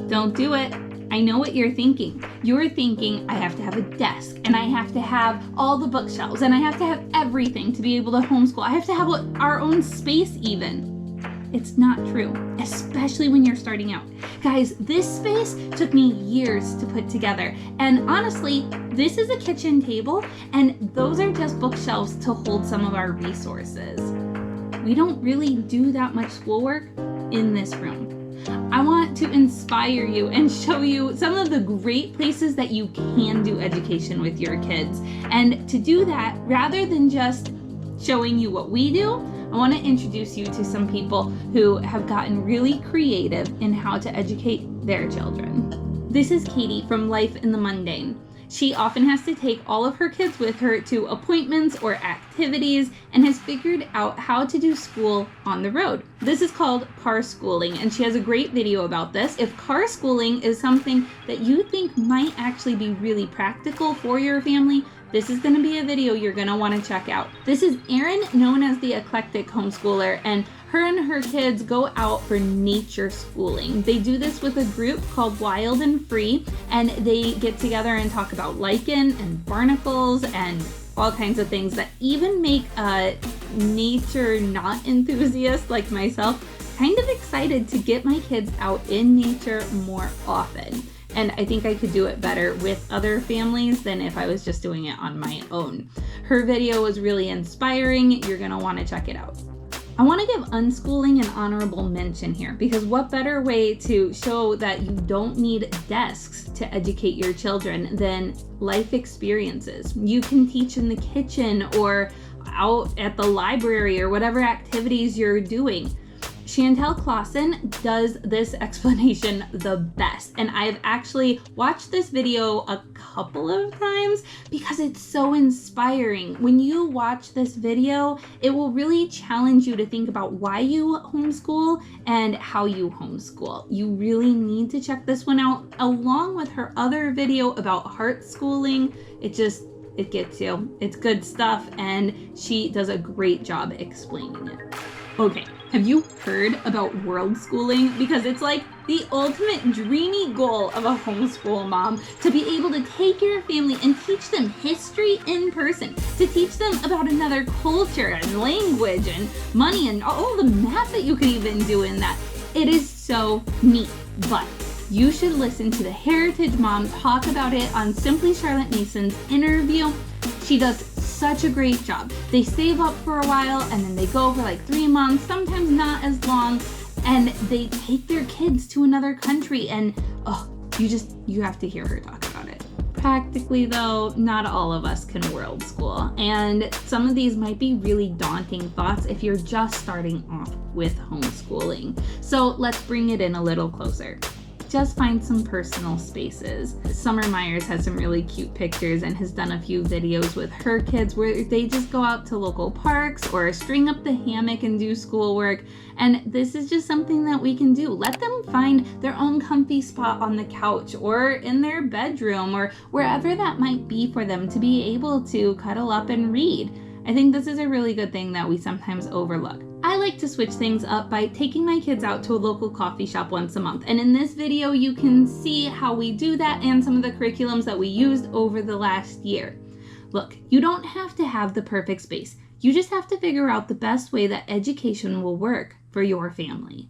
Don't do it. I know what you're thinking. You're thinking, I have to have a desk, and I have to have all the bookshelves, and I have to have everything to be able to homeschool. I have to have our own space even. It's not true, especially when you're starting out. Guys, this space took me years to put together. And honestly, this is a kitchen table, and those are just bookshelves to hold some of our resources. We don't really do that much schoolwork in this room. I want to inspire you and show you some of the great places that you can do education with your kids. And to do that, rather than just showing you what we do, I want to introduce you to some people who have gotten really creative in how to educate their children. This is Katie from Life in the Mundane. She often has to take all of her kids with her to appointments or activities and has figured out how to do school on the road. This is called car schooling, and she has a great video about this. If car schooling is something that you think might actually be really practical for your family, this is going to be a video you're going to want to check out. This is Erin, known as the Eclectic Homeschooler, and her kids go out for nature schooling. They do this with a group called Wild and Free, and they get together and talk about lichen and barnacles and all kinds of things that even make a nature not enthusiast like myself kind of excited to get my kids out in nature more often. And I think I could do it better with other families than if I was just doing it on my own. Her video was really inspiring. You're gonna wanna check it out. I wanna give unschooling an honorable mention here, because what better way to show that you don't need desks to educate your children than life experiences. You can teach in the kitchen or out at the library or whatever activities you're doing. Chantel Clausen does this explanation the best, and I've actually watched this video a couple of times because it's so inspiring. When you watch this video, it will really challenge you to think about why you homeschool and how you homeschool. You really need to check this one out along with her other video about heart schooling. It gets you. It's good stuff, and she does a great job explaining it. Okay, have you heard about world schooling? Because it's like the ultimate dreamy goal of a homeschool mom, to be able to take your family and teach them history in person, to teach them about another culture and language and money and all the math that you can even do in that. It is so neat, but you should listen to the Heritage Mom talk about it on Simply Charlotte Mason's interview. She does such a great job. They save up for a while and then they go for like 3 months, sometimes not as long, and they take their kids to another country, and you have to hear her talk about it. Practically though, not all of us can world school, and some of these might be really daunting thoughts if you're just starting off with homeschooling. So let's bring it in a little closer. Just find some personal spaces. Summer Myers has some really cute pictures and has done a few videos with her kids where they just go out to local parks or string up the hammock and do schoolwork. And this is just something that we can do. Let them find their own comfy spot on the couch or in their bedroom or wherever that might be for them to be able to cuddle up and read. I think this is a really good thing that we sometimes overlook. I like to switch things up by taking my kids out to a local coffee shop once a month. And in this video, you can see how we do that and some of the curriculums that we used over the last year. Look, you don't have to have the perfect space. You just have to figure out the best way that education will work for your family.